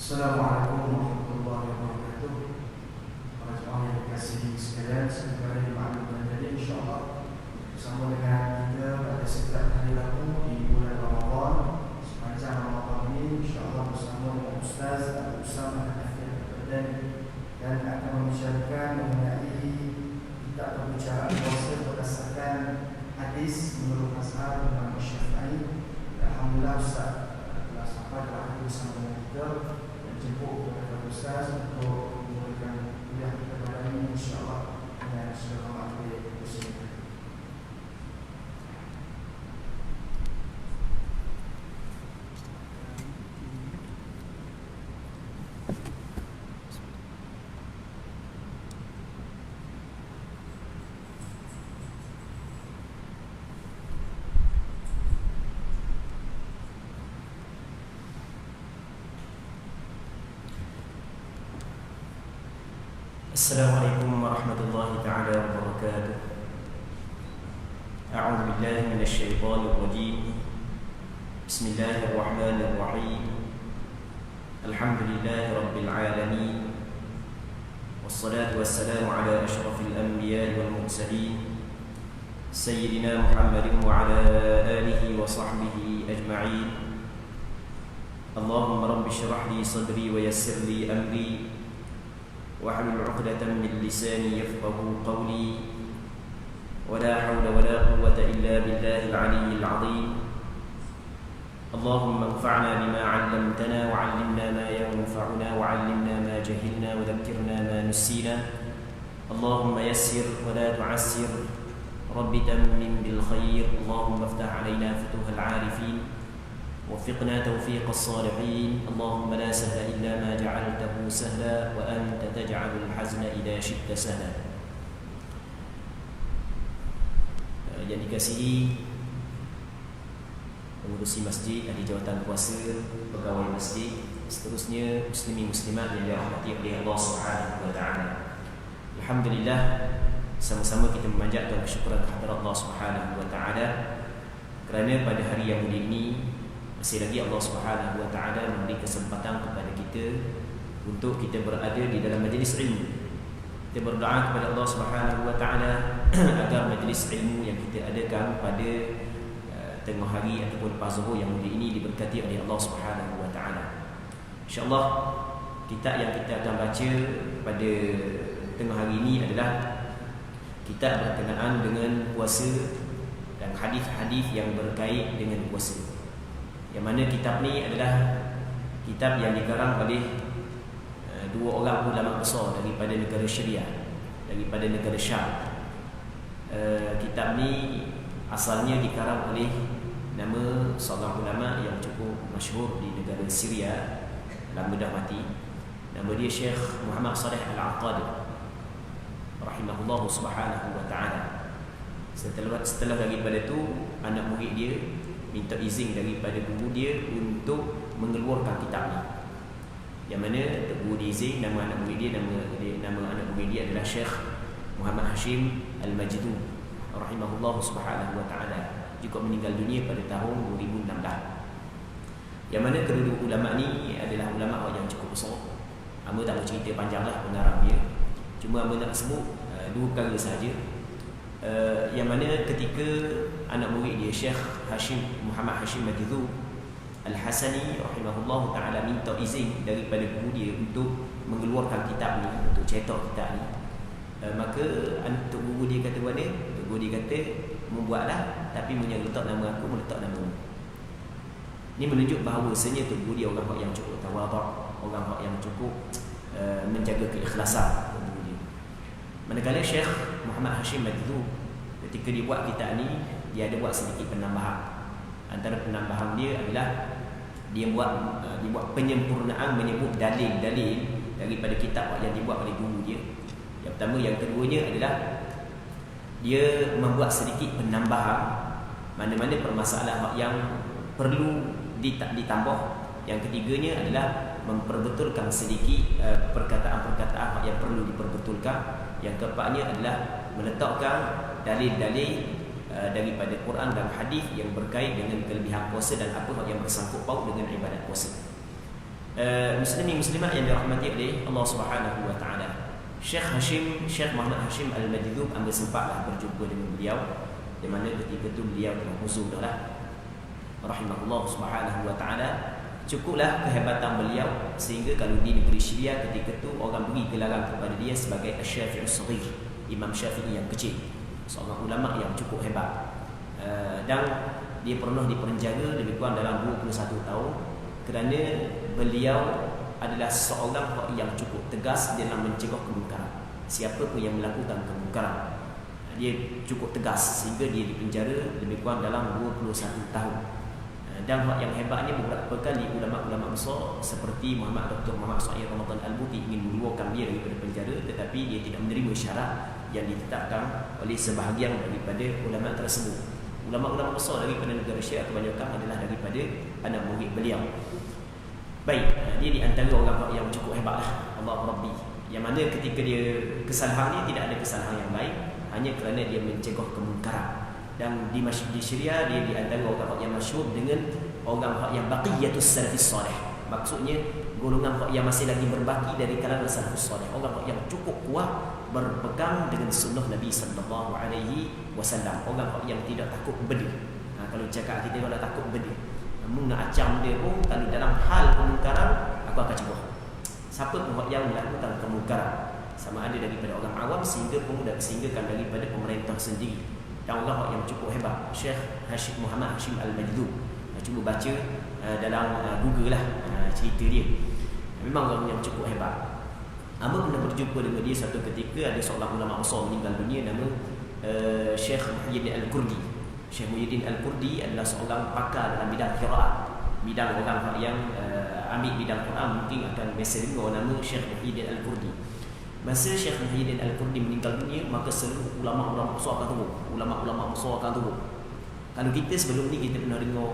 Assalamualaikum warahmatullahi wabarakatuh. Para jemaah yang dikasihi sekalian, semoga dimaklumkan jadi insyaallah bersama dengan kita pada setiap hari Rabu di bulan Ramadan. Sepanjang Ramadan ini insyaallah bersama dengan Ustaz Abu Usama dan akan membicarakan mengenai kita berbicara puasa berdasarkan hadis menurut mazhab Imam Syafi'i. Alhamdulillah Ustaz telah sampai dalam bersama dengan kita. Jemput kepada Ustaz untuk memberikan kuliah kepada ini insyaAllah dengan segala makhluk bersama. Assalamualaikum warahmatullahi ta'ala wabarakatuh. A'udzu billahi minasyaitonir rajim. Bismillahirrahmanirrahim. Alhamdulillahi rabbil alamin. Wassalatu wassalamu ala asyrafil anbiya'i wal mursalin sayyidina Muhammadin wa ala alihi wa sahbihi ajma'in. Allahumma rabbi shrah li sadri wa yassir li amri واحلل عقدة من لساني يفقهوا قولي ولا حول ولا قوة إلا بالله العلي العظيم. اللهم انفعنا بما علمتنا وعلمنا ما ينفعنا وعلمنا ما جهلنا وذكرنا ما نسينا. اللهم يسر ولا تعسر رب تمم بالخير. اللهم افتح علينا فتوح العارفين وفقنا توفيق الصالحين. اللهم لا سهل إلا ما جعلته سهلا وأنت تجعل الحزن إذا شئت سهلا. Yang dikasihi pengurusi masjid, ahli jawatan kuasa, pegawai masjid, seterusnya muslimin muslimat yang dirahmati oleh Allah Subhanahu wa taala. Alhamdulillah, sama-sama kita memanjatkan kesyukuran kehadirat Allah Subhanahu wa taala kerana pada hari yang mulia ini masih lagi Allah Subhanahu wa taala memberi kesempatan kepada kita untuk kita berada di dalam majlis ilmu. Kita berdoa kepada Allah Subhanahu wa taala agar majlis ilmu yang kita adakan pada tengah hari ataupun lepas zuhur yang mulia ini diberkati oleh Allah Subhanahu wa taala. Insya-Allah kitab yang kita akan baca pada tengah hari ini adalah kitab berkenaan dengan puasa dan hadis-hadis yang berkait dengan puasa. Yang mana kitab ni adalah kitab yang dikarang oleh dua orang ulama besar daripada negara Syria, daripada negara Syam. Kitab ni asalnya dikarang oleh nama seorang ulama yang cukup masyhur di negara Syria, lama dah mati. Nama dia Syekh Muhammad Saleh Al-Aqadi rahimahullah subhanahu wa ta'ala. Setelah daripada tu anak murid dia minta izin daripada guru dia untuk mengeluarkan kitab ni. Yang mana guru dia izin, nama anak murid dia, nama anak murid dia adalah Syekh Muhammad Hashim Al-Majdu rahimahullah subhanahu wa ta'ala, juga meninggal dunia pada tahun 2016. Yang mana kedua ulama ni adalah ulama yang cukup besar. Amba tak mau cerita panjanglah pengarang dia. Cuma amba nak sebut dua perkara sahaja. Yang mana ketika anak murid dia Syekh Muhammad Hashim Majdu Al-Hasani rahimahullah ta'ala minta izin daripada guru dia untuk mengeluarkan kitab ni, untuk cetak kitab ni, maka untuk guru dia kata mana? Guru dia kata membuatlah, tapi punya letak nama aku, meletak nama mu. Ini menunjuk bahawa sebenarnya tu guru dia orang yang cukup tawaduk, orang yang cukup menjaga keikhlasan guru dia. Manakala Syekh Muhammad Hashim Majdu ketika dia buat kitab ni, dia ada buat sedikit penambahan. Antara penambahan dia adalah dia buat penyempurnaan menyebut dalil-dalil daripada kitab yang dibuat oleh guru dia. Yang pertama, yang keduanya adalah dia membuat sedikit penambahan mana-mana permasalahan yang perlu ditambah. Yang ketiganya adalah memperbetulkan sedikit perkataan-perkataan yang perlu diperbetulkan. Yang keempatnya adalah meletakkan dalil-dalil daripada Quran dan hadis yang berkait dengan kelebihan puasa dan apa yang bersangkut paut dengan ibadat puasa. Muslimin muslimat yang dirahmati oleh Allah Subhanahu wa taala. Syekh Muhammad Hashim Al-Majidub ambil sempatlah berjumpa dengan beliau, di mana ketika itu beliau telah huzur dah rahimahullah Subhanahu wa taala. Cukuplah kehebatan beliau sehingga kalau di negeri Syria ketika itu orang beri gelaran kepada dia sebagai Asy-Syafi'us Shaghir, Imam Syafi'i yang kecil, seorang ulama yang cukup hebat. Dan dia pernah dipenjara lebih kurang dalam 21 tahun kerana beliau adalah seorang yang cukup tegas dalam mencegah kemungkaran. Siapa pun yang melakukan kemungkaran, dia cukup tegas sehingga dia dipenjara lebih kurang dalam 21 tahun. Dan yang hebatnya beberapa kali ulama-ulama besar seperti Dr. Muhammad Sa'id Ramadan Al-Buti ingin mengeluarkan dia daripada penjara, tetapi dia tidak menerima syarat yang ditetapkan oleh sebahagian daripada ulama tersebut. Ulama-ulama besar daripada negara Syiah kebanyakan adalah daripada anak murid beliau. Baik, dia di antara orang yang cukup hebatlah, Allah Rabbi. Yang mana ketika dia kesalahan dia tidak ada kesalahan yang baik, hanya kerana dia mencegah kemungkaran. Dan di Syria dia di antara orang yang masyhur dengan orang yang baqiyatus salafis salih. Maksudnya golongan yang masih lagi berbaki dari kalangan salafus salih, orang yang cukup kuat berpegang dengan sunnah Nabi sallallahu alaihi wasallam, orang yang tidak takut bedil. Kalau cakap kita kalau takut bedil, namun nak acam dia pun kalau dalam hal kemungkaran aku akan cegah. Siapa pun yang melakukan kemungkaran, sama ada daripada orang awam sehingga daripada pemerintah sendiri. Dan orang yang cukup hebat, Syekh Muhammad Hashim Al-Majidub. Cuba baca dalam Google lah cerita dia. Memang orang yang cukup hebat. Amba pernah berjumpa dengan dia satu ketika. Ada seorang ulama besar meninggal dunia, nama Syekh Muhyiddin Al-Kurdi. Syekh Muhyiddin Al-Kurdi adalah seorang pakar dalam bidang qiraat. Bidang orang yang ambil bidang Quran mungkin akan biasa dengar nama Syekh Muhyiddin Al-Kurdi. Masa Syekh Muhyiddin Al-Kurdi meninggal dunia, maka seluruh ulama-ulama besar akan turun. Ulama-ulama besar akan turun. Kalau kita sebelum ni kita pernah dengar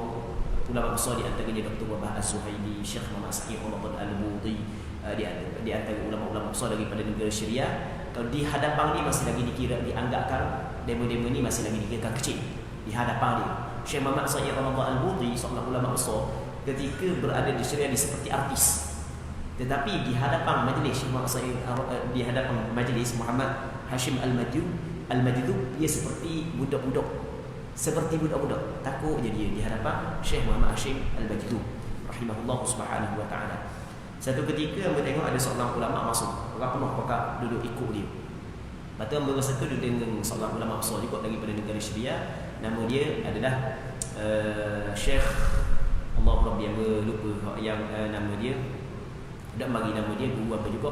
ulama besar, di antaranya Dr. Wahbah Az-Zuhaili, Syekh Muhammad Sa'id Ramadan Al-Buti, di antara ulama-ulama besar daripada negara Syria. Kalau di hadapan ni masih lagi dianggapkan demo-demo ni masih lagi dikirakan kecil di hadapan dia. Syekh Muhammad Sa'id Ramadan Al-Buti, seorang ulama besar, ketika berada di Syria dia seperti artis. Tetapi di hadapan majlis Muhammad Hashim Al-Majidub, dia seperti budak-budak. Takut je dia di hadapan Syekh Muhammad Hashim Al-Majidub rahimahullah subhanahu wa ta'ala. Satu ketika amba tengok ada seorang ulama masuk, orang penuh pakak duduk ikut dia. Lepas tu amba rasa tu duduk dengan seorang ulama besar juga daripada negara Syria. Nama dia adalah Syekh, Allah Rabbi, amba lupa yang nama dia. Dan bagi nama dia guru apa juga,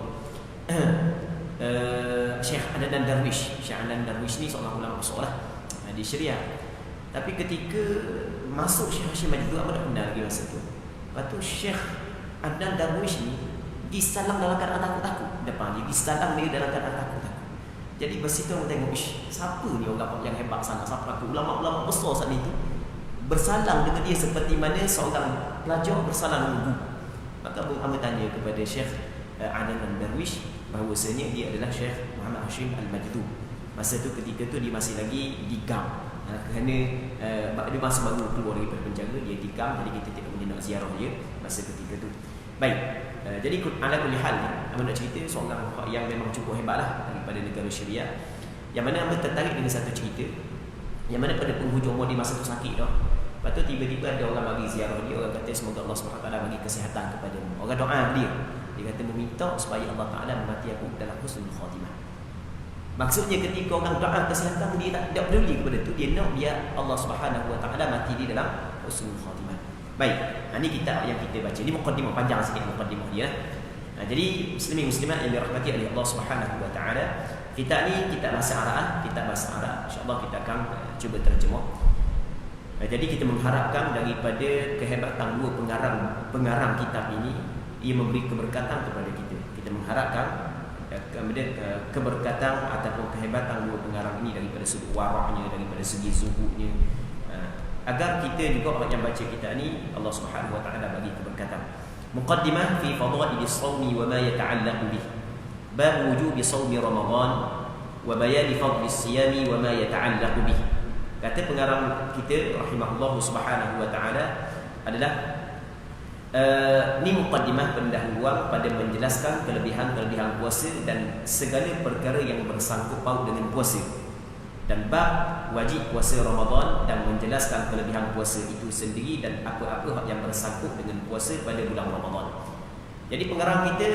Syekh Adnan Darwish. Syekh Adnan Darwish ni seorang ulama besar lah di Syria. Tapi ketika masuk Syekh Hashim Majidub, apa tak kenal lagi masa tu. Lepas tu Syekh Adnan Darwish ni disalam dalam keadaan takut-takut depan dia, disalam dia dalam keadaan takut-takut. Jadi bersitu orang tengok, siapa ni orang yang hebat sangat, siapa aku ulama-ulama besar saat itu bersalam dengan dia seperti mana seorang pelajar bersalam dengan guru. Maka amba tanya kepada Syekh Adnan Darwish bahawasanya dia adalah Syekh Muhammad Hashim Al-Majidub. Masa tu ketika tu dia masih lagi digam, kerana dia masih baru keluar daripada penjara, dia digam, jadi kita tidak boleh nak ziarah dia masa ketika tu. Baik, jadi ala kulli hal amba nak cerita seorang yang memang cukup hebatlah daripada negara Syria, yang mana amba tertarik dengan satu cerita yang mana pada penghujung umur dia masa tu sakit dah. Lepas tu tiba-tiba ada orang bagi ziarah dia, orang kata semoga Allah SWT bagi kesihatan kepada mu. Orang doa dia kata meminta supaya Allah Ta'ala memati aku dalam husnul khatimah. Maksudnya ketika orang doa kesihatan, dia tak peduli kepada tu, dia nak dia Allah Subhanahu Wa Ta'ala mati dia dalam husnul khatimah. Baik, ini kitab yang kita baca. Ini muqaddimah, panjang sikit muqaddimah dia. Jadi muslimin muslimat yang dirahmati oleh Allah Subhanahu Wa Ta'ala, kitab ni kitab bahasa Arab, InsyaAllah kita akan cuba terjemah. Jadi kita mengharapkan daripada kehebatan dua pengarang kitab ini, ia memberi keberkatan kepada kita. Kita mengharapkan keberkatan ataupun kehebatan dua pengarang ini daripada segi waraknya, daripada segi zuhudnya, agar kita juga orang yang baca kitab ini Allah Subhanahu Wa Ta'ala bagi keberkatan. Muqaddimah fi fadail as-sawmi wa ma yata'allaqu bih. Bab wujub sawmi Ramadan wa bayan fadl as-siyami wa ma yata'allaqu bih. Kata pengarang kita rahimahullah subhanahu wa ta'ala adalah Ini muqaddimah pendahuluan pada menjelaskan kelebihan-kelebihan puasa dan segala perkara yang bersangkut paut dengan puasa, dan bab wajib puasa Ramadan dan menjelaskan kelebihan puasa itu sendiri dan apa-apa yang bersangkut dengan puasa pada bulan Ramadan. Jadi pengarang kita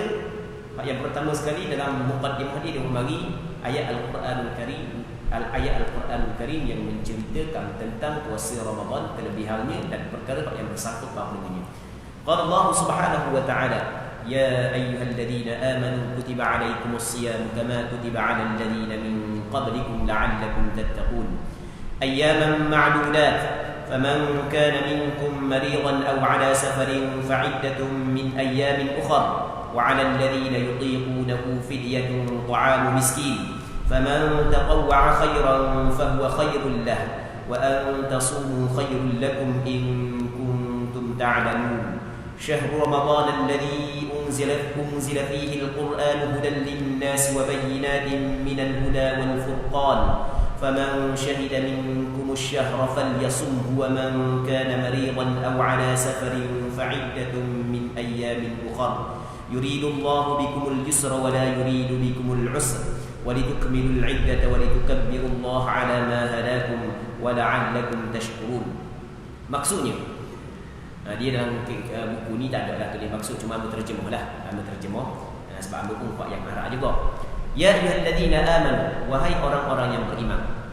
yang pertama sekali dalam muqaddimah ini dia membagi ayat Al-Quranul Karim, ayat Al-Quranul Karim yang menceritakan tentang puasa Ramadan, kelebihannya dan perkara yang bersangkut paut dengannya. Qala Allah Subhanahu wa ta'ala, ya ayyuhalladzina amanu kutiba 'alaikumus shiyam kama kutiba 'alal ladzina min qablikum la'allakum tattaqun ayyaman ma'dudat faman kana minkum maridan aw 'ala safarin fa'iddatun min ayyamin ukhra wa 'alal ladzina yutiqunahu fidyatun ta'amu miskin faman tatawwa'a khairan fahuwa khairul lahu wa an tasumu khairul lakum in kuntum ta'lamun. شهر رمضان الذي أنزل فيه القرآن هدى للناس وبينات من الهدى والفرقان فمن شهد منكم الشهر فليصمه ومن كان مريضا أو على سفر فعدة من أيام أخر يريد الله بكم اليسر ولا يريد بكم العسر ولتكملوا العدة ولتكبروا الله على ما هداكم ولعلكم تشكرون. Maksudnya dia dalam buku ni tak ada tulis maksud, cuma ambil terjemah lah, sebab ambil umpak yang marah juga. Ya ayyuhalladzina amanu, wahai orang-orang yang beriman,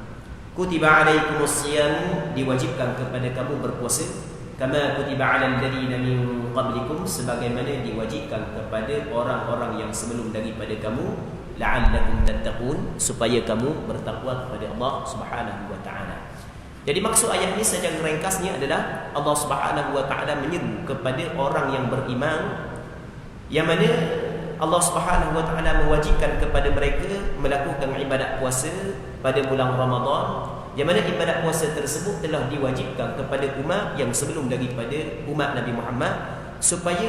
kutiba 'alaikumus shiyam, diwajibkan kepada kamu berpuasa, kama kutiba 'alal ladzina min qablikum, sebagaimana diwajibkan kepada orang-orang yang sebelum daripada kamu, la'allakum tattaqun, supaya kamu bertakwa kepada Allah Subhanahu wa ta'ala. Jadi maksud ayat ini secara ringkasnya adalah Allah Subhanahu wa ta'ala menyeru kepada orang yang beriman, yang mana Allah Subhanahu wa ta'ala mewajibkan kepada mereka melakukan ibadat puasa pada bulan Ramadan, yang mana ibadat puasa tersebut telah diwajibkan kepada umat yang sebelum daripada umat Nabi Muhammad, supaya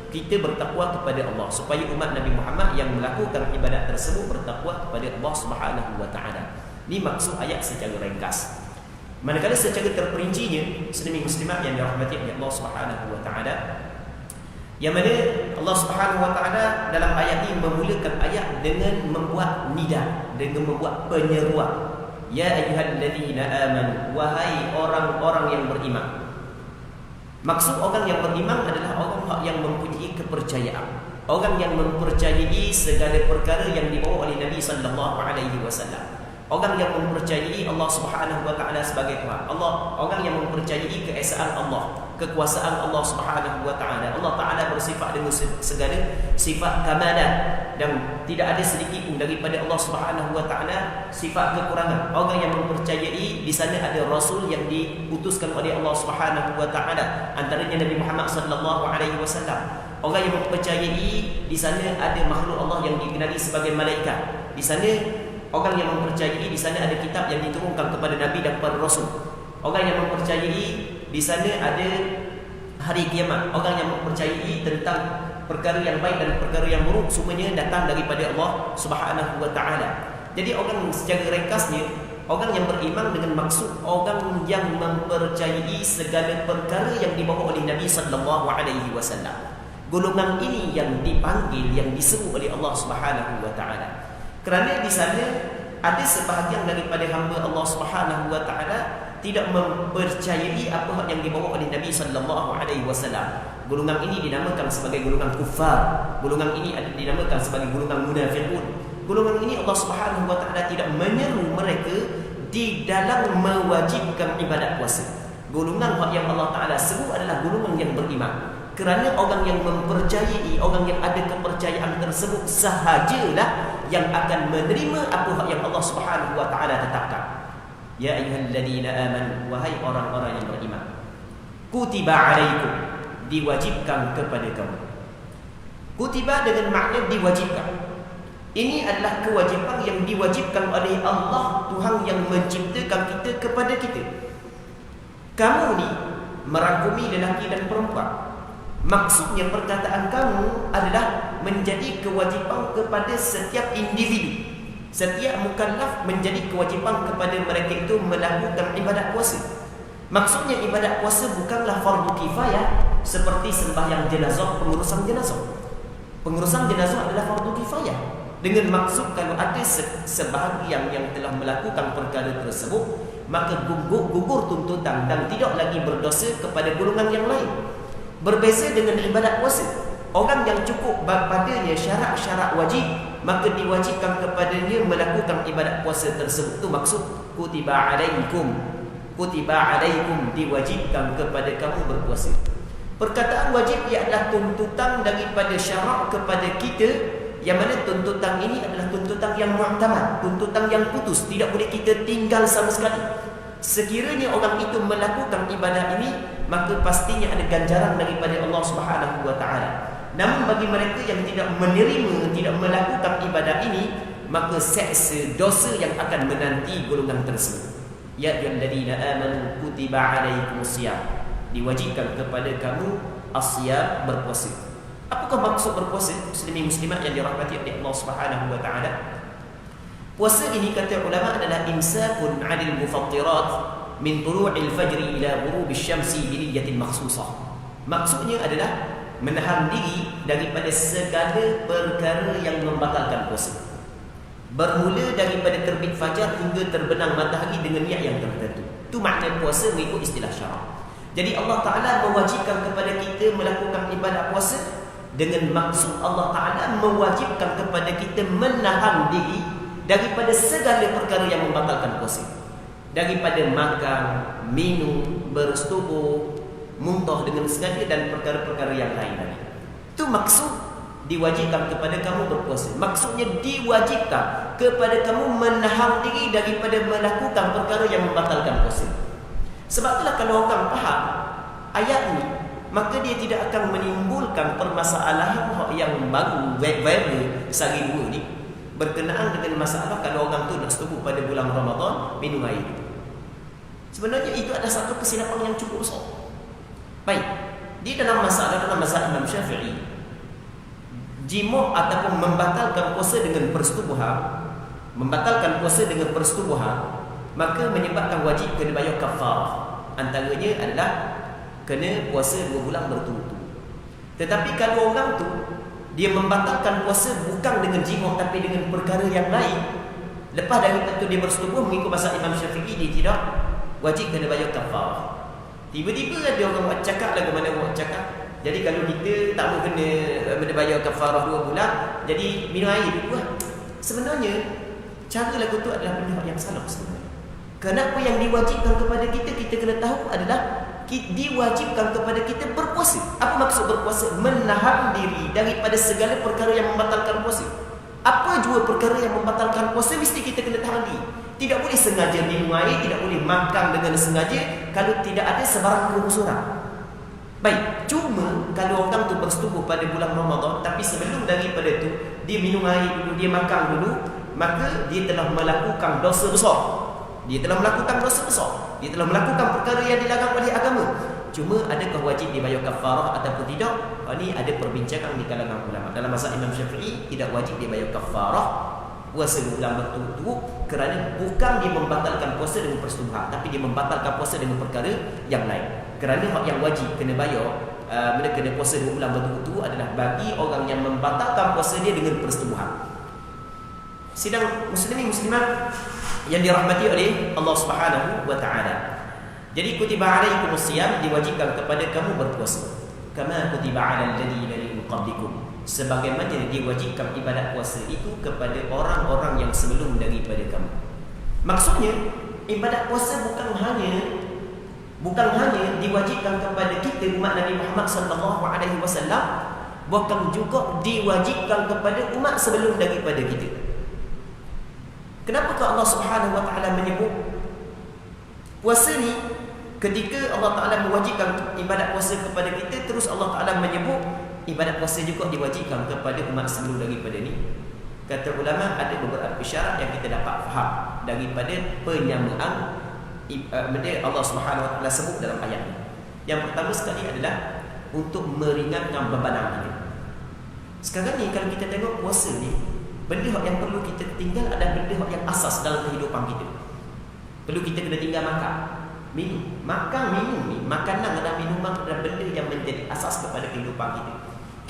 kita bertakwa kepada Allah, supaya umat Nabi Muhammad yang melakukan ibadat tersebut bertakwa kepada Allah Subhanahu wa ta'ala. Ini maksud ayat secara ringkas. Manakala secara terperincinya, muslimin muslimat yang dirahmati oleh Allah Subhanahu wa ta'ala, yang mana Allah Subhanahu wa ta'ala dalam ayat ini memulakan ayat dengan membuat nida, dengan membuat penyeruan. Ya ayyuhalladzina amanu, wahai orang-orang yang beriman. Maksud orang yang beriman adalah orang yang mempunyai kepercayaan, orang yang mempercayai segala perkara yang dibawa oleh Nabi sallallahu alaihi wasallam. Orang yang mempercayai Allah Subhanahu wa ta'ala sebagai Tuhan Allah, orang yang mempercayai keesaan Allah, kekuasaan Allah Subhanahu wa ta'ala. Allah ta'ala bersifat dengan segala sifat kamalan, dan tidak ada sedikit pun daripada Allah Subhanahu wa ta'ala sifat kekurangan. Orang yang mempercayai di sana ada Rasul yang diutuskan oleh Allah Subhanahu wa ta'ala, antaranya Nabi Muhammad sallallahu alaihi wasallam. Orang yang mempercayai di sana ada makhluk Allah yang dikenali sebagai malaikat. Di sana orang yang mempercayai di sana ada kitab yang diturunkan kepada Nabi dan para Rasul. Orang yang mempercayai di sana ada hari kiamat. Orang yang mempercayai tentang perkara yang baik dan perkara yang buruk, semuanya datang daripada Allah Subhanahu wa ta'ala. Jadi orang secara ringkasnya, orang yang beriman dengan maksud orang yang mempercayai segala perkara yang dibawa oleh Nabi sallallahu alaihi wasallam. Golongan ini yang dipanggil, yang diseru oleh Allah Subhanahu wa ta'ala. Kerana di sana ada sebahagian daripada hamba Allah Subhanahu wa ta'ala tidak mempercayai apa yang dibawa oleh Nabi sallallahu alaihi wasallam. Golongan ini dinamakan sebagai golongan kufar. Golongan ini dinamakan sebagai golongan munafiqun. Golongan ini Allah Subhanahu wa ta'ala tidak menyeru mereka di dalam mewajibkan ibadat puasa. Golongan yang Allah ta'ala seru adalah golongan yang beriman. Kerana orang yang mempercayai, orang yang ada kepercayaan tersebut sahajalah yang akan menerima apa yang Allah Subhanahu wa ta'ala tetapkan. Ya ayyuhalladzina amanu, wahai orang-orang yang beriman, kutiba 'alaikum, diwajibkan kepada kamu. Kutiba dengan makna diwajibkan. Ini adalah kewajipan yang diwajibkan oleh Allah, Tuhan yang menciptakan kita kepada kita. Kamu ni merangkumi lelaki dan perempuan. Maksudnya perkataan kamu adalah menjadi kewajipan kepada setiap individu. Setiap mukallaf menjadi kewajipan kepada mereka itu melakukan ibadat puasa. Maksudnya ibadat puasa bukanlah fardu kifayah seperti sembahyang jenazah, pengurusan jenazah. Pengurusan jenazah adalah fardu kifayah. Dengan maksud kalau ada sebahagian yang telah melakukan perkara tersebut, maka gugur tuntutan dan tidak lagi berdosa kepada golongan yang lain. Berbeza dengan ibadat puasa. Orang yang cukup padanya syarat-syarat wajib, maka diwajibkan kepadanya melakukan ibadat puasa tersebut. Itu maksud kutiba alaikum. Kutiba alaikum, diwajibkan kepada kamu berpuasa. Perkataan wajib ia adalah tuntutan daripada syarak kepada kita, yang mana tuntutan ini adalah tuntutan yang mu'tamad, tuntutan yang putus, tidak boleh kita tinggal sama sekali. Sekiranya orang itu melakukan ibadah ini, maka pastinya ada ganjaran daripada Allah Subhanahu wa taala. Namun bagi mereka yang tidak menerima, tidak melakukan ibadah ini, maka seksa dosa yang akan menanti golongan tersebut. Ya ayyuhalladzina amanu kutiba alaikumusiyam, diwajibkan kepada kamu asyam, berpuasa. Apakah maksud berpuasa? Muslimin muslimat yang dirahmati oleh Allah Subhanahu wa taala. Puasa ini kata ulama adalah imsakun 'anil mufattirat min tulu'il fajri ila ghurubish syamsi bi niyyatin makhsusah. Maksudnya adalah menahan diri daripada segala perkara yang membatalkan puasa. Bermula daripada terbit fajar hingga terbenam matahari dengan niat yang tertentu. Itu makna puasa mengikut istilah syarak. Jadi Allah Ta'ala mewajibkan kepada kita melakukan ibadat puasa dengan maksud Allah Ta'ala mewajibkan kepada kita menahan diri daripada segala perkara yang membatalkan puasa. Daripada makan, minum, bersetubuh, muntah dengan sengaja dan perkara-perkara yang lain lagi. Itu maksud diwajibkan kepada kamu berpuasa. Maksudnya diwajibkan kepada kamu menahan diri daripada melakukan perkara yang membatalkan puasa. Sebab itulah kalau orang faham ayat ini, maka dia tidak akan menimbulkan permasalahan yang baru viral sehari dua ni berkenaan dengan masalah kalau orang tu nak setubuh pada bulan Ramadan minum air. Sebenarnya itu adalah satu kesilapan yang cukup besar. Baik, di dalam masalah Imam Syafi'i, jima' ataupun membatalkan puasa dengan persetubuhan, maka menyebabkan wajib kena bayar kafarah. Antaranya adalah kena puasa 2 bulan berturut-turut. Tetapi kalau orang tu dia membatalkan puasa bukan dengan jima' tapi dengan perkara yang lain, lepas daripada itu dia bersetubuh, mengikut mazhab Imam Syafi'i dia tidak wajib kena bayar kafarah. Tiba-tiba ada orang cakap lagu mana orang cakap, jadi kalau kita tak mau kena bayar kafarah 2 bulan, jadi minum air dulu lah. Sebenarnya cara lagu tu adalah benda yang salah sebenarnya. Kenapa yang diwajibkan kepada kita, kita kena tahu adalah diwajibkan kepada kita berpuasa. Apa maksud berpuasa? Menahan diri daripada segala perkara yang membatalkan puasa. Apa jua perkara yang membatalkan puasa mesti kita kena tahan diri. Tidak boleh sengaja minum air, tidak boleh makan dengan sengaja kalau tidak ada sebarang kerusuhan. Baik, cuma kalau orang tu bersetubuh pada bulan Ramadan, tapi sebelum daripada itu dia minum air dulu, dia makan dulu, maka dia telah melakukan dosa besar. Dia telah melakukan perkara yang dilarang oleh agama. Cuma adakah wajib dibayar kafarah ataupun tidak? Ini ada perbincangan di kalangan ulama. Dalam mazhab Imam Syafi'i tidak wajib dibayar kafarah puasa 2 bulan berturut-turut, kerana bukan dia membatalkan puasa dengan persetubuhan, tapi dia membatalkan puasa dengan perkara yang lain. Kerana hak yang wajib kena bayar, mereka kena puasa 2 bulan berturut-turut adalah bagi orang yang membatalkan puasa dia dengan persetubuhan. Sidang muslimin muslimat yang dirahmati oleh Allah Subhanahu wa taala. Jadi kutiba alaikumusiyam, diwajibkan kepada kamu berpuasa. Kama kutiba alal ladzina min qablikum, sebagaimana diwajibkan ibadat puasa itu kepada orang-orang yang sebelum daripada kamu. Maksudnya ibadat puasa bukan hanya diwajibkan kepada kita umat Nabi Muhammad sallallahu alaihi wasallam, bahkan juga diwajibkan kepada umat sebelum daripada kita. Kenapa Allah Subhanahu wa taala menyebut puasa ni, ketika Allah Taala mewajibkan ibadat puasa kepada kita, terus Allah Taala menyebut ibadat puasa juga diwajibkan kepada umat sebelum daripada ni? Kata ulama, ada beberapa isyarat yang kita dapat faham daripada penyamaan benda Allah Subhanahu wa taala sebut dalam ayat ini. Yang pertama sekali adalah untuk meringankan beban kita. Sekarang ni kalau kita tengok puasa ni, benda yang perlu kita tinggal adalah benda yang asas dalam kehidupan kita. Perlu kita kena tinggal makan. minum. Makan, minum ni, makanan dan minuman adalah benda yang menjadi asas kepada kehidupan kita.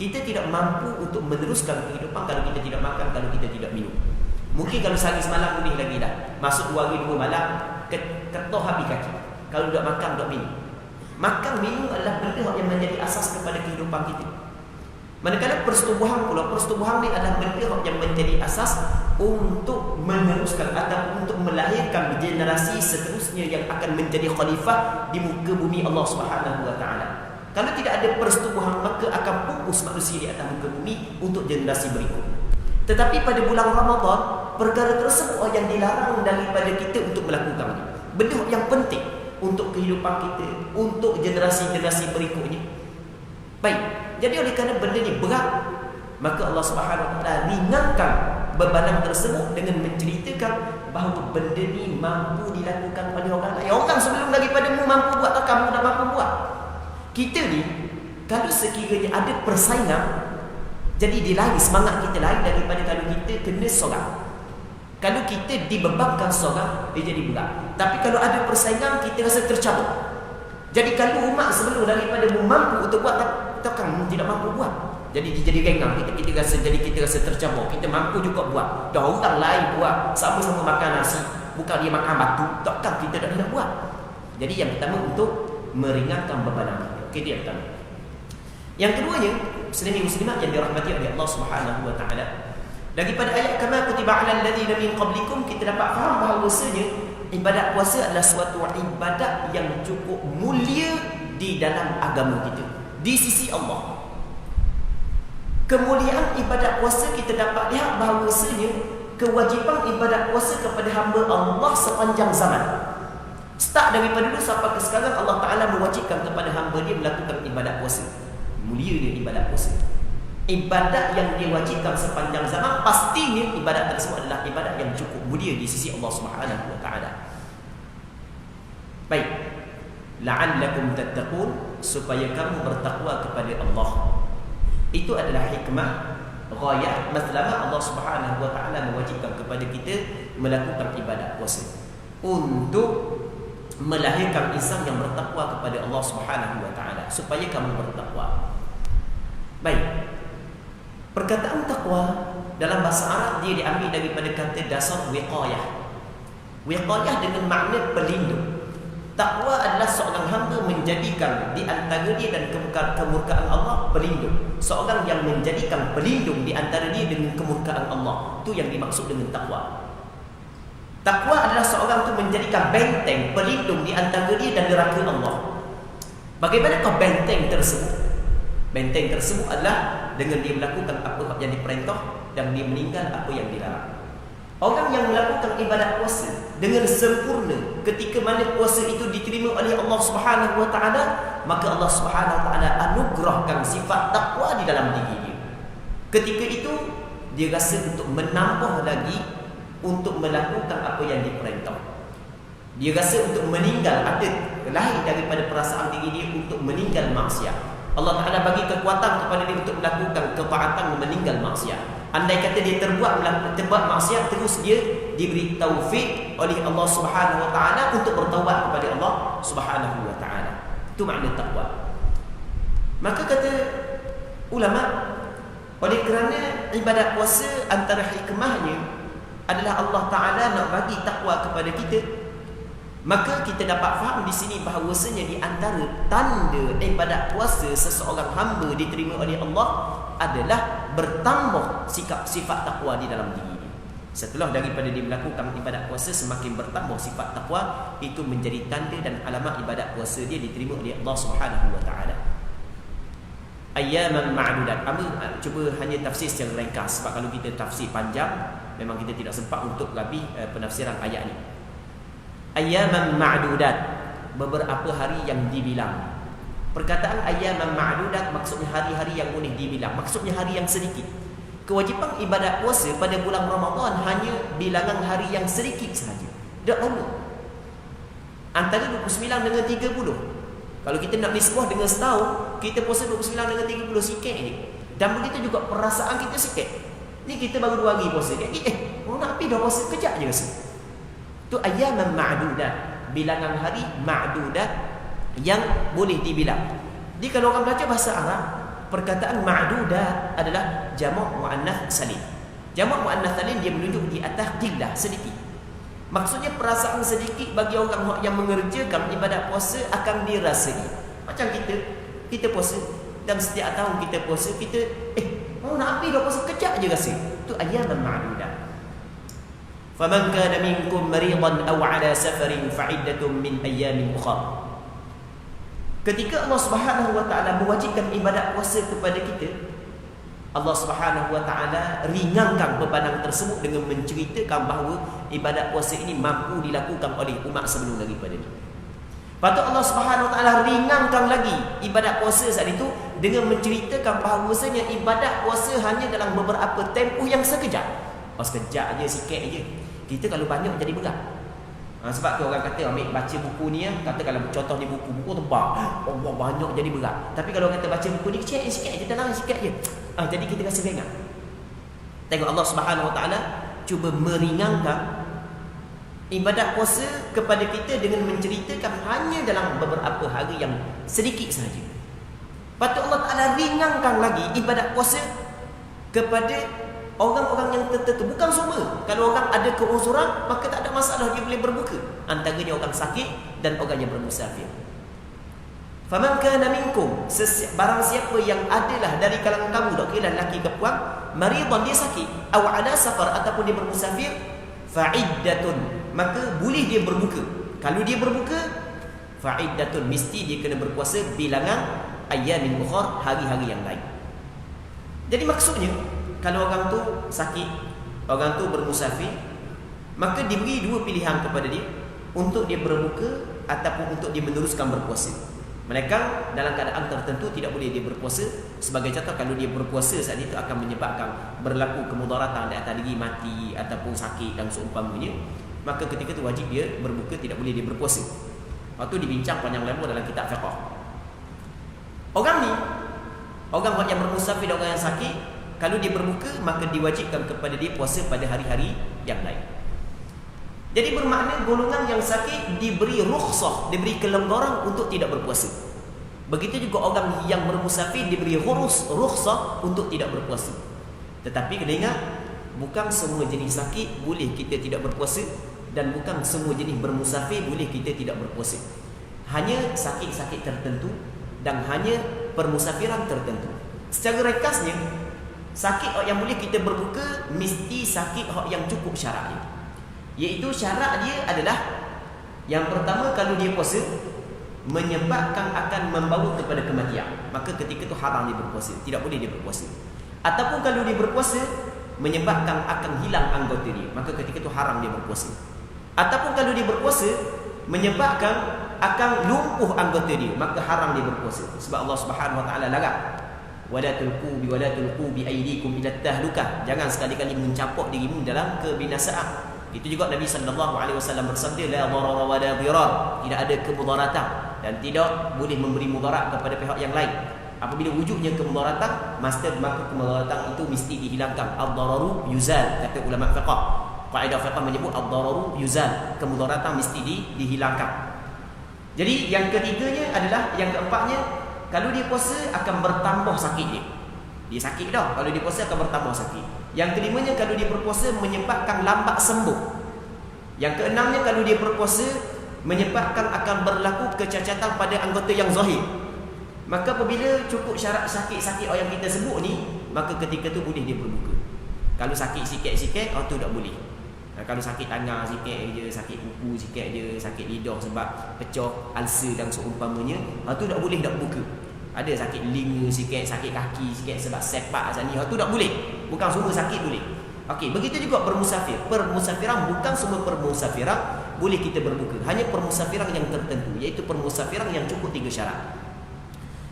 Kita tidak mampu untuk meneruskan kehidupan kalau kita tidak makan, kalau kita tidak minum. Mungkin kalau sehari semalam boleh lagi dah. Masuk 2 hari 2 malam, ketoh habis kaki. Kalau tidak makan, tidak minum. Makan, minum adalah benda yang menjadi asas kepada kehidupan kita. Manakala persetubuhan pula, persetubuhan ni adalah benda yang menjadi asas untuk meneruskan atau untuk melahirkan generasi seterusnya yang akan menjadi khalifah di muka bumi Allah Subhanahu wa taala. Kalau tidak ada persetubuhan, maka akan pupus manusia di atas muka bumi untuk generasi berikut. Tetapi pada bulan Ramadan, perkara tersebut yang dilarang daripada kita untuk melakukannya. Benda yang penting untuk kehidupan kita, untuk generasi-generasi berikutnya. Baik, jadi oleh kerana benda ni berat, maka Allah Subhanahu wa taala ringankan bebanan tersebut dengan menceritakan bahawa benda ni mampu dilakukan oleh orang lain. Orang sebelum daripadamu mampu buat atau kamu tak mampu buat. Kita ni kalau sekiranya ada persaingan, jadi dia lari, semangat kita lain daripada kalau kita kena seorang. Kalau kita dibebankan seorang, dia jadi berat. Tapi kalau ada persaingan, kita rasa tercabut. Jadi kalau umat sebelum daripada mampu untuk buat, atau kamu tidak mampu buat, jadi dia jadi gengang, kita rasa tercabut. Kita mampu juga buat. Dah orang lain buat, sama-sama makan nasi, bukan dia makan batu, takkan kita tak nak buat. Jadi yang pertama untuk meringankan bebanan kita. Okey, dia yang pertama. Yang keduanya, muslimin muslimat yang dirahmati oleh Allah Subhanahu wa taala, daripada ayat kama kutiba 'alal ladzina min qablikum, kita dapat faham bahawasanya ibadat puasa adalah suatu ibadat yang cukup mulia di dalam agama kita, di sisi Allah. Kemuliaan ibadat puasa kita dapat lihat bahawasanya kewajipan ibadat puasa kepada hamba Allah sepanjang zaman. Start daripada dulu sampai ke sekarang, Allah Ta'ala mewajibkan kepada hamba dia melakukan ibadat puasa. Mulia dia ibadat puasa. Ibadat yang diwajibkan sepanjang zaman, pastinya ibadat tersebut adalah ibadat yang cukup mulia di sisi Allah Subhanahu wa taala. Baik. La'allakum tattaqun, supaya kamu bertakwa kepada Allah. Itu adalah hikmah ghayah matlamat Allah Subhanahu wa taala mewajibkan kepada kita melakukan ibadat puasa, untuk melahirkan insan yang bertakwa kepada Allah Subhanahu wa taala, supaya kamu bertakwa. Baik. Perkataan takwa dalam bahasa Arab dia diambil daripada kata dasar wiqayah. Wiqayah dengan makna pelindung. Takwa adalah seorang hamba menjadikan di antara dia dan kemurkaan Allah pelindung. Seorang yang menjadikan pelindung di antara dia dengan kemurkaan Allah. Itu yang dimaksud dengan takwa. Takwa adalah seorang itu menjadikan benteng pelindung di antara dia dan neraka Allah. Bagaimanakah benteng tersebut? Benteng tersebut adalah dengan dia melakukan apa yang diperintah dan dia meninggal apa yang dilarang. Orang yang melakukan ibadat puasa dengan sempurna, ketika mana puasa itu diterima oleh Allah Subhanahu wa taala, maka Allah Subhanahu wa taala anugerahkan sifat takwa di dalam diri dia. Ketika itu dia rasa untuk menambah lagi untuk melakukan apa yang diperintah. Dia rasa untuk meninggal, ada lahir daripada perasaan diri dia untuk meninggal maksiat. Allah Ta'ala bagi kekuatan kepada dia untuk melakukan ketaatan meninggal maksiat. Andai kata dia terbuat maksiat, terus dia diberi taufik oleh Allah Subhanahu wa taala untuk bertaubat kepada Allah Subhanahu wa taala. Itu makna takwa. Maka kata ulama, oleh kerana ibadat puasa antara hikmahnya adalah Allah Ta'ala nak bagi takwa kepada kita, maka kita dapat faham di sini bahawasanya di antara tanda ibadat puasa seseorang hamba diterima oleh Allah adalah bertambah sifat takwa di dalam diri dia. Setelah daripada dia melakukan ibadat puasa, semakin bertambah sifat takwa, itu menjadi tanda dan alamat ibadat puasa dia diterima oleh Allah Subhanahu wa taala. Ayyaman ma'dudat. Cuba hanya tafsir secara ringkas, sebab kalau kita tafsir panjang memang kita tidak sempat untuk lebih penafsiran ayat ni. Ayyaman ma'dudat, beberapa hari yang dibilang. Perkataan ayyaman ma'dudat maksudnya hari-hari yang boleh dibilang, maksudnya hari yang sedikit. Kewajipan ibadat puasa pada bulan Ramadan hanya bilangan hari yang sedikit sahaja, tak lama, antara 29 dengan 30. Kalau kita nak nisbah dengan setahun, kita puasa 29 dengan 30 sikit ni. Dan begitu juga perasaan kita sikit. Ni kita baru 2 hari puasa. Orang nak pergi dah puasa kejap je rasa. Tu ayyaman ma'dudat, bilangan hari ma'dudat yang boleh dibilang. Jadi kalau orang belajar bahasa Arab, perkataan ma'dudat adalah jamak muannats salim. Jamak muannats salim dia menunjuk di atas qillah, sedikit. Maksudnya perasaan sedikit bagi orang yang mengerjakan ibadat puasa akan dirasai. Macam kita puasa dan setiap tahun kita puasa, kita nak habis dah puasa, kejap je rasa. Itu ayyaman ma'dudat. Faman kana minkum maridan aw ala safarin fa'iddatun min ayyamin ukhra. Ketika Allah Subhanahu wa taala mewajibkan ibadat puasa kepada kita, Allah Subhanahu wa taala ringankan bebanan tersebut dengan menceritakan bahawa ibadat puasa ini mampu dilakukan oleh umat sebelum daripada ini. Patut Allah Subhanahu wa taala ringankan lagi ibadat puasa saat itu dengan menceritakan bahawasanya ibadat puasa hanya dalam beberapa tempoh yang sekejap. Sekejap je, sikit je. Kita kalau banyak jadi berat. Sebab tu orang kata ambil baca buku ni, kata kalau contoh ni buku tebal, Allah banyak jadi berat. Tapi kalau kata baca buku ni kecil sikit je, tenang sikit je, jadi kita rasa ringan. Tengok Allah Subhanahu wa taala cuba meringankan ibadat puasa kepada kita dengan menceritakan hanya dalam beberapa hari yang sedikit sahaja. Patut Allah Ta'ala ringankan lagi ibadat puasa kepada orang-orang yang tertentu, bukan semua. Kalau orang ada keuzuran, maka tak ada masalah, dia boleh berbuka. Antaranya orang sakit dan orang yang bermusafir. Faman kana minkum, barang siapa yang adalah dari kalangan kamu, tak kira lelaki ke puan, maridan, dia sakit, aw ada safar, ataupun dia bermusafir, fa'iddatun, maka boleh dia berbuka. Kalau dia berbuka, fa'iddatun, mesti dia kena berpuasa bilangan ayyamin ukhra, hari-hari yang lain. Jadi maksudnya, kalau orang tu sakit, orang tu bermusafir, maka diberi dua pilihan kepada dia, untuk dia berbuka ataupun untuk dia meneruskan berpuasa. Mereka dalam keadaan tertentu tidak boleh dia berpuasa. Sebagai contoh, kalau dia berpuasa saat itu akan menyebabkan berlaku kemudaratan di atas diri, mati ataupun sakit dan seumpamanya, maka ketika itu wajib dia berbuka, tidak boleh dia berpuasa. Waktu dibincang panjang lebar dalam kitab fiqh. Orang ni, orang yang bermusafir dan orang yang sakit, kalau dia berbuka, maka diwajibkan kepada dia puasa pada hari-hari yang lain. Jadi bermakna golongan yang sakit diberi rukhsah, diberi kelonggaran untuk tidak berpuasa. Begitu juga orang yang bermusafir diberi rukhsah untuk tidak berpuasa. Tetapi kena ingat, bukan semua jenis sakit boleh kita tidak berpuasa, dan bukan semua jenis bermusafir boleh kita tidak berpuasa. Hanya sakit-sakit tertentu dan hanya permusafiran tertentu. Secara rekasnya, sakit yang boleh kita berbuka mesti sakit yang cukup syarat dia. Iaitu syarat dia adalah, yang pertama, kalau dia puasa menyebabkan akan membawa kepada kematian, maka ketika itu haram dia berpuasa, tidak boleh dia berpuasa. Ataupun kalau dia berpuasa menyebabkan akan hilang anggota dia, maka ketika itu haram dia berpuasa. Ataupun kalau dia berpuasa menyebabkan akan lumpuh anggota dia, maka haram dia berpuasa. Sebab Allah Subhanahu wa taala larang, wala tulqu bi aydikum ila tahlukah, jangan sekali-kali mencampur dirimu dalam kebinasaan. Itu juga Nabi SAW bersabda, la darara wa la dirar, tidak ada kemudaratan dan tidak boleh memberi mudarat kepada pihak yang lain. Apabila wujudnya kemudaratan, maka kemudaratan itu mesti dihilangkan. Ad-dararu yuzal, kata ulama fiqh. Kaedah fiqh menyebut ad-dararu yuzal, kemudaratan mesti dihilangkan. Jadi yang ketiganya adalah, yang keempatnya, kalau dia puasa akan bertambah sakit dia. Dia sakit dah, kalau dia puasa akan bertambah sakit. Yang kelimanya, kalau dia berpuasa menyebabkan lambat sembuh. Yang keenamnya, kalau dia berpuasa menyebabkan akan berlaku kecacatan pada anggota yang zahir. Maka apabila cukup syarat sakit-sakit yang kita sebut ni, maka ketika tu boleh dia berbuka. Kalau sakit sikit-sikit, tu tak boleh. Kalau sakit tangan sikit je, sakit kuku sikit je, sakit lidah sebab pecah, ulcer dan seumpamanya, tu tak boleh tak berbuka. Ada sakit telinga sikit, sakit kaki sikit sebab sepak asal ni, tu tak boleh. Bukan semua sakit boleh. Okey, begitu juga bermusafir. Permusafiran, bukan semua permusafiran boleh kita berbuka. Hanya permusafiran yang tertentu, iaitu permusafiran yang cukup 3 syarat.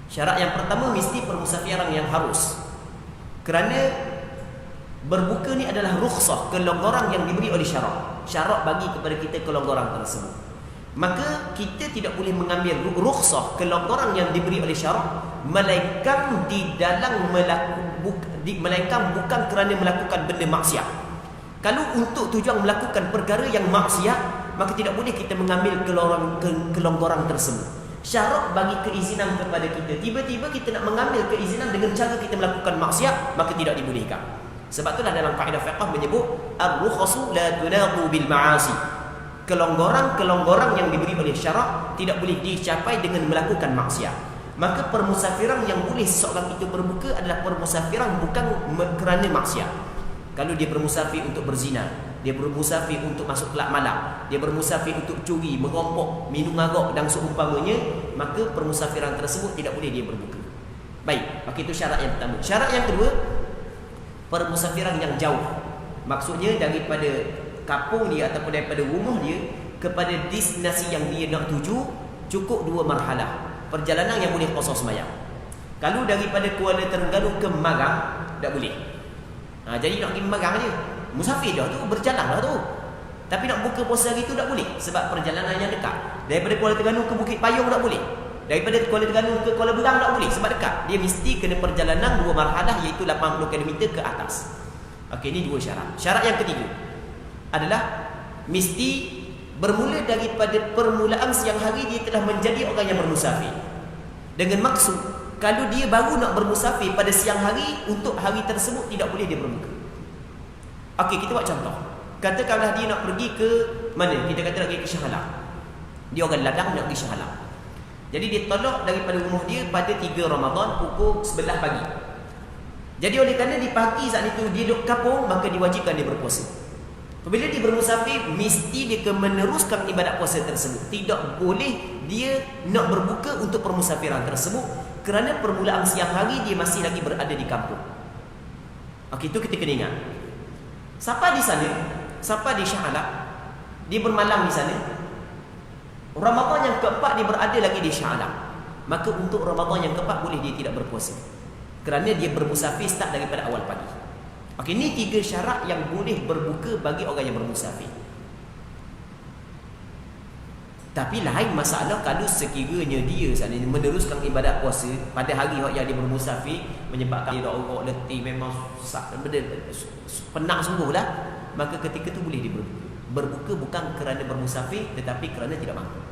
Syarat yang pertama, mesti permusafiran yang harus. Kerana berbuka ni adalah rukhsah, kelonggaran yang diberi oleh syarak. Syarak bagi kepada kita kelonggaran tersebut. Maka kita tidak boleh mengambil rukhsah, kelonggaran yang diberi oleh syarak, melainkan bukan kerana melakukan benda maksiat. Kalau untuk tujuan melakukan perkara yang maksiat, maka tidak boleh kita mengambil kelonggaran tersebut. Syarat bagi keizinan kepada kita, tiba-tiba kita nak mengambil keizinan dengan cara kita melakukan maksiat, maka tidak dibolehkan. Sebab itulah dalam kaedah fiqh menyebut ar-rukhasu la tunaqu bil ma'asi. Kelonggaran yang diberi oleh syarak tidak boleh dicapai dengan melakukan maksiat. Maka permusafiran yang boleh seseorang itu berbuka adalah permusafiran bukan kerana maksiat. Kalau dia bermusafir untuk berzina, dia bermusafir untuk masuk kelab malam, dia bermusafir untuk curi, merompok, minum arak dan seumpamanya, maka permusafiran tersebut tidak boleh dia berbuka. Baik, maka itu syarat yang pertama. Syarat yang kedua, permusafiran yang jauh. Maksudnya daripada kampung dia ataupun daripada rumah dia kepada destinasi yang dia nak tuju, cukup 2 marhalah perjalanan yang boleh qasar sembahyang. Kalau daripada Kuala Terengganu ke Marang, tak boleh. Jadi nak pergi Marang je, musafir dah tu, berjalan dah tu. Tapi nak buka puasa hari tu tak boleh, sebab perjalanan yang dekat. Daripada Kuala Terengganu ke Bukit Payung tak boleh. Daripada Kuala Terengganu ke Kuala Berang tak boleh, sebab dekat. Dia mesti kena perjalanan 2 marhalah, iaitu 80 km ke atas. Okey, ini 2 syarat. Syarat yang ketiga adalah mesti bermula daripada permulaan siang hari dia telah menjadi orang yang bermusafir. Dengan maksud, kalau dia baru nak bermusafir pada siang hari, untuk hari tersebut tidak boleh dia berbuka. Okey, kita buat contoh. Katakanlah dia nak pergi ke mana? Kita kata nak pergi ke Shah Alam. Dia orang ladang nak pergi Shah Alam. Jadi dia tolak daripada rumah dia pada 3 Ramadan pukul 11 pagi. Jadi oleh kerana di pagi saat itu dia duduk kampung, maka diwajibkan dia berpuasa. Apabila dia bermusafir, mesti dia meneruskan ibadat puasa tersebut. Tidak boleh dia nak berbuka untuk permusafiran tersebut, kerana permulaan siang hari dia masih lagi berada di kampung. Okey, itu kita kena ingat. Siapa di sana, siapa di Shah Alam, dia bermalam di sana. Ramadan yang keempat dia berada lagi di Shah Alam, maka untuk Ramadan yang keempat boleh dia tidak berpuasa, kerana dia bermusafir start daripada awal pagi. Okey, ini 3 syarat yang boleh berbuka bagi orang yang bermusafir. Tapi lain masalah kalau sekiranya dia seandainya meneruskan ibadat puasa pada hari yang dia bermusafir, menyebabkan dia orok, letih, memang penat sungguhlah, maka ketika itu boleh dia berbuka. Berbuka bukan kerana bermusafir, tetapi kerana tidak mampu.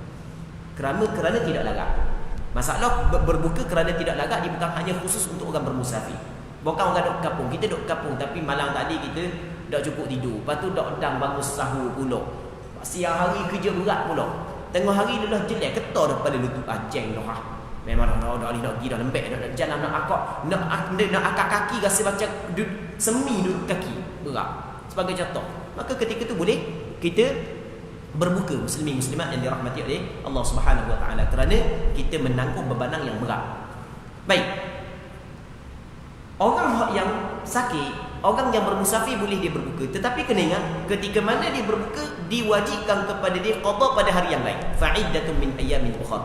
Kerana tidak lagak. Masalah berbuka kerana tidak lagak dia bukan hanya khusus untuk orang bermusafir. Bukan orang duduk kampung. Kita duduk kampung tapi malam tadi kita tak cukup tidur. Lepas tu dak udang bangun sahur pula. Siang hari kerja berat pula. Tengah hari dia dah jelek, ketar daripada lutut anjing dah. Memang dah nak pergi dah lembek, nak jalan nak akak, nak akak kaki rasa macam semi duduk kaki. Berat. Sebagai contoh. Maka ketika tu boleh kita berbuka, muslimin muslimat yang dirahmati oleh Allah Subhanahu wa taala, kerana kita menanggung bebanan yang berat. Baik. Orang yang sakit, orang yang bermusafir boleh dia berbuka, tetapi kena ingat ketika mana dia berbuka diwajibkan kepada dia qada pada hari yang lain. Fa'iddatun min ayyamin ukhra.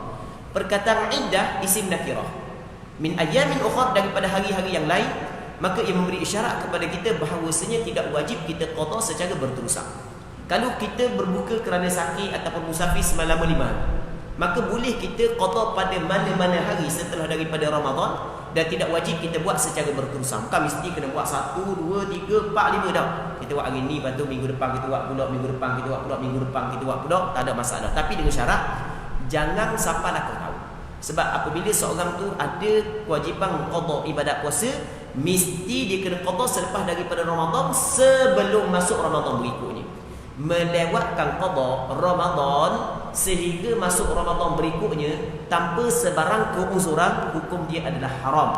Perkataan iddah isim nakirah. Min ayyamin ukhra, daripada hari-hari yang lain, maka ia memberi isyarat kepada kita bahawasanya tidak wajib kita qada secara berterusan. Kalau kita berbuka kerana sakit ataupun musafir selama 5 hari, maka boleh kita qada pada mana-mana hari setelah daripada Ramadan, dan tidak wajib kita buat secara berterusan. Bukan mesti kena buat 1, 2, 3, 4, 5 dah. Kita buat hari ni, lepas tu minggu depan kita buat pula, minggu depan kita buat pula, minggu depan kita buat pula, tak ada masalah. Tapi dengan syarat jangan sampai nak tahu. Sebab apabila seorang tu ada kewajipan qada ibadat puasa, mesti dia kena qada selepas daripada Ramadan sebelum masuk Ramadan berikutnya. Melewatkan qada Ramadan sehingga masuk Ramadan berikutnya tanpa sebarang keuzuran, hukum dia adalah haram.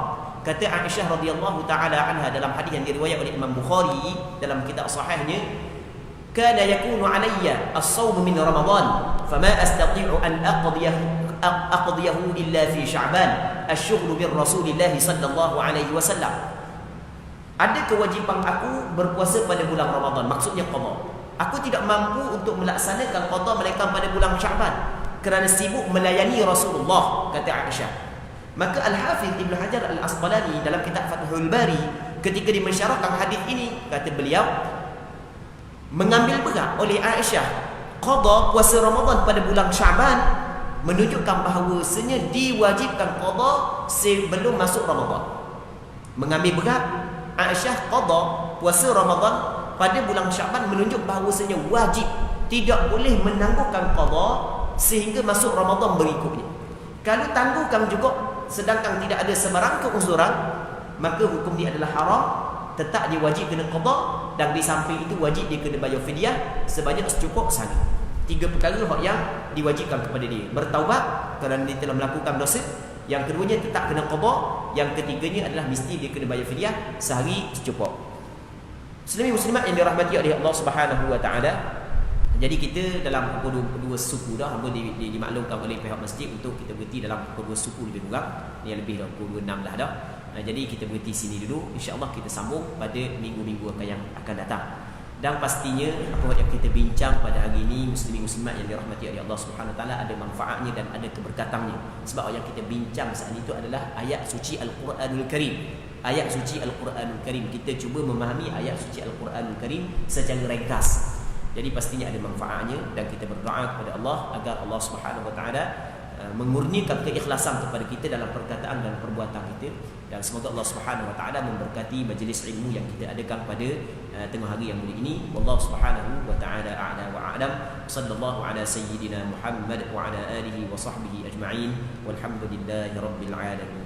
Kata Aisyah radhiyallahu taala anha dalam hadis yang diriwayatkan oleh Imam Bukhari dalam kitab sahihnya, kana yakunu alayya as-shawm min Ramadan fama astati'u an aqdiyahu illa fi Sya'ban asy-syughlu bir Rasulillah sallallahu alaihi wasallam. Ada kewajipan aku berpuasa pada bulan Ramadan, maksudnya qada. Aku tidak mampu untuk melaksanakan qada melainkan pada bulan Sya'ban kerana sibuk melayani Rasulullah, kata Aisyah. Maka Al-Hafiz Ibn Hajar Al-Asqalani dalam kitab Fathul Bari ketika dia mensyarahkan hadis ini, kata beliau, mengambil berat oleh Aisyah qada puasa Ramadan pada bulan Sya'ban menunjukkan bahawasanya diwajibkan qada sebelum masuk Ramadan. Mengambil berat Aisyah qada puasa Ramadan pada bulan Sya'ban menunjuk bahawasanya wajib, tidak boleh menangguhkan qada sehingga masuk Ramadan berikutnya. Kalau tangguhkan juga sedangkan tidak ada sebarang keuzuran, maka hukum dia adalah haram, tetap dia wajib kena qada, dan di samping itu wajib dia kena bayar fidyah sebanyak secukup sehari. 3 perkara yang diwajibkan kepada dia: bertaubat kerana dia telah melakukan dosa, yang keduanya tetap kena qada, yang ketiganya adalah mesti dia kena bayar fidyah sehari secukup. Muslimin muslimat yang dirahmati oleh Allah Subhanahu wa taala, jadi kita dalam pukul 2 suku dah, hamba dimaklumkan oleh pihak masjid untuk kita berhenti dalam pukul 2 suku lebih kurang. Ni lebih dah pukul 6 dah dah. Jadi kita berhenti sini dulu. Insya-Allah kita sambung pada minggu-minggu yang akan datang. Dan pastinya apa yang kita bincang pada hari ini, muslimin muslimat yang dirahmati oleh Allah Subhanahu wa taala, ada manfaatnya dan ada keberkatannya. Sebab yang kita bincang saat itu adalah ayat suci Al-Quranul Karim. Ayat suci Al-Quranul Karim. Kita cuba memahami ayat suci Al-Quranul Karim secara ringkas. Jadi pastinya ada manfaatnya, dan kita berdoa kepada Allah agar Allah Subhanahu wa taala memurnikan keikhlasan kepada kita dalam perkataan dan perbuatan kita, dan semoga Allah Subhanahu wa taala memberkati majlis ilmu yang kita adakan pada tengah hari yang mulia ini. Wallahu Subhanahu wa taala a'la wa a'lam. Sallallahu ala sayyidina Muhammad wa ala alihi wa sahbihi ajma'in. Walhamdulillahi rabbil alamin.